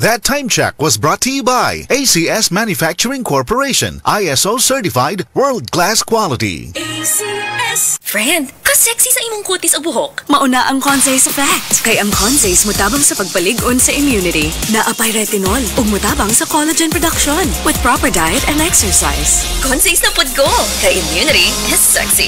That time check was brought to you by ACS Manufacturing Corporation, ISO certified, world-class quality. ACS. Friend, ka-sexy sa imong kutis o buhok. Mauna ang Consace effect. Kay ang Consace mutabang sa pagpalig-on sa immunity. Naapay retinol ug mutabang sa collagen production with proper diet and exercise. Consace na pod ko. Kay immunity is sexy.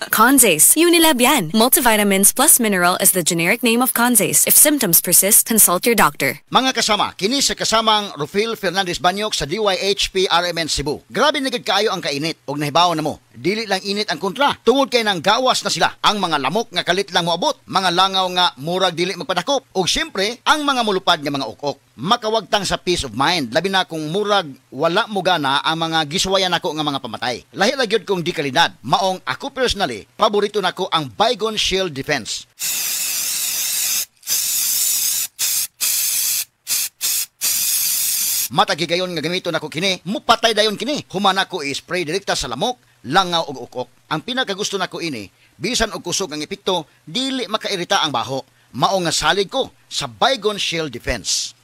Consace, Unilab yan. Multivitamins plus mineral is the generic name of Consace. If symptoms persist, consult your doctor. Mga kasama, kini sa kasamang Rufil Fernandez Banyok sa DYHP RMN Cebu. Grabe nagad kaayo ang kainit og nahibaw na mo. Dili lang init ang kontra. Tungod kay nang gawas na sila. Ang mga lamok nga kalit lang moabot, mga langaw nga murag dili magpadakop, ug syempre ang mga mulupad nga mga ukok. Makawagtang sa peace of mind, labi na kung murag wala mo gana ang mga giswayan nako nga mga pamatay. Lahi ra gyud kong di kalidad. Maong ako personally, paborito nako ang Baygon Shield Defense. Matagigayon nga gamito nako kini, mupatay dayon kini. Humana ko i-spray direkta sa lamok, langaw ug ukok. Ang pinakagusto nako ini, bisan og kusog ang epekto, dili makairita ang baho. Mao nga salig ko sa Baygon Shield Defense.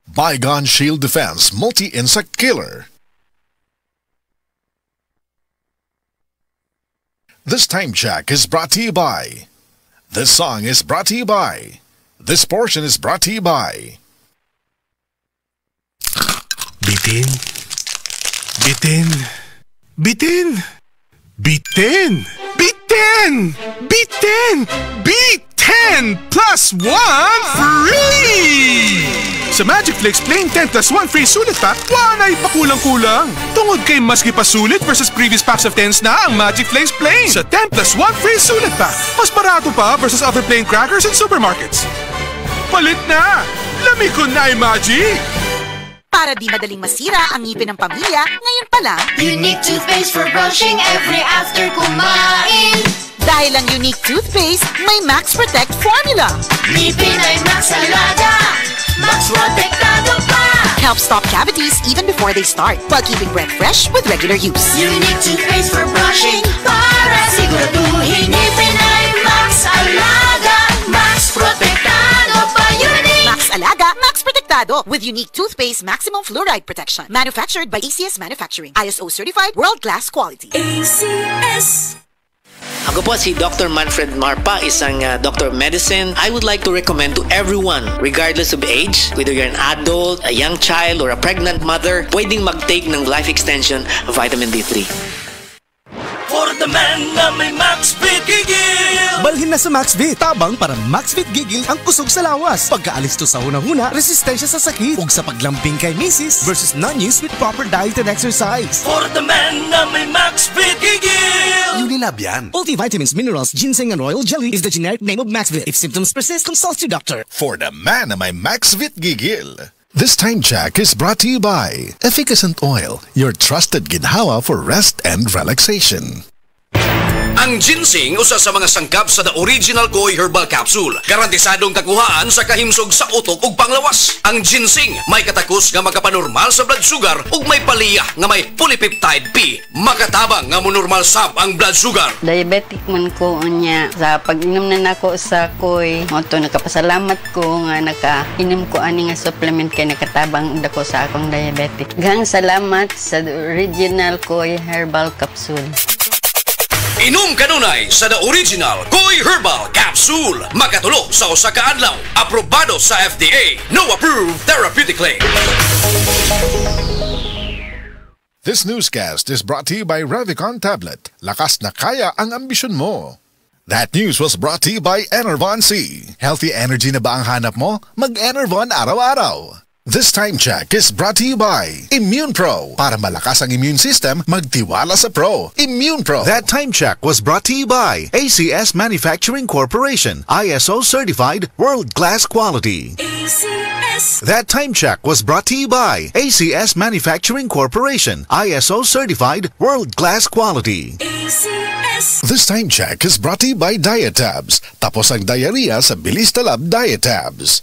Baygon Shield Defense Multi-Insect Killer. This time check is brought to you by. This song is brought to you by. This portion is brought to you by. Bitin. Bitin. Bitin. Bitin. Bitin. Bitin. Bitin plus 1 free! Sa Magic Flakes Plain 10 plus 1 free sulit pack, wanay pakulang-kulang. Tungod kay maski pa sulit versus previous packs of 10s na ang Magic Flakes Plain. Sa 10 plus 1 free sulit pack, mas barato pa versus other plain crackers in supermarkets. Palit na! Lamikon na ay Magic! Para di madaling masira ang ngipin ng pamilya, ngayon pa lang, Unique toothpaste for brushing every after kumain. dahil ang Unique toothpaste, may Max Protect formula. Ngipin ay Max Alaga, Max Protectado pa. Helps stop cavities even before they start, while keeping breath fresh with regular use. Unique toothpaste for brushing, para siguraduhin ngipin ay Max Alaga, Max Protectado pa. Unique Max Alaga, Max Protectado with Unique toothpaste maximum fluoride protection. Manufactured by ACS Manufacturing. ISO certified, world-class quality. ACS. Ako po si Dr. Manfred Marpa, isang Doctor of Medicine. I would like to recommend to everyone, regardless of age, whether you're an adult, a young child, or a pregnant mother, pwedeng mag-take ng life extension vitamin D3. For the man na may MaxVit Gigil! Balhin na sa MaxVit. Tabang para MaxVit Gigil ang kusog sa lawas. Pagkaalis to sa hunahuna, resistensya sa sakit. Ug sa paglambing kay misis versus non-use with proper diet and exercise. For the man na may MaxVit Gigil! Unilab yan. Multivitamins, minerals, ginseng, and royal jelly is the generic name of MaxVit. If symptoms persist, consult your doctor. For the man na may MaxVit Gigil. This time check is brought to you by Efficacent Oil, your trusted ginhawa for rest and relaxation. Ang ginseng usa sa mga sangkap sa The Original Koi Herbal Capsule. Garantisadong kakuhaan sa kahimsog sa utok ug panglawas. Ang ginseng may katakos nga makapanormal sa blood sugar ug may paliyah nga may polypeptide P. Makatabang nga monormal sab ang blood sugar. Diabetic man ko unya. Sa pag-inom na nako sa koi, moto nakapasalamat ko nga nakainom ko ani nga supplement kay nakatabang dako sa akong diabetic. Gang salamat sa The Original Koi Herbal Capsule. Inom kanunay sa The Original Koi Herbal Capsule. Makatulo sa usa ka adlaw. Aprobado sa FDA. No approved therapeutically. This newscast is brought to you by Revicon Tablet. Lakas na kaya ang ambisyon mo. That news was brought to you by Enervon C. Healthy energy na ba ang hanap mo? Mag-Enervon araw-araw. This time check is brought to you by Immune Pro. Para malakas ang immune system, magtiwala sa Pro. Immune Pro. That time check was brought to you by ACS Manufacturing Corporation, ISO certified, world-class quality. ACS. That time check was brought to you by ACS Manufacturing Corporation, ISO certified, world-class quality. ACS. This time check is brought to you by Diatabs. Tapos ang diarrhea sa bilis talab Diatabs.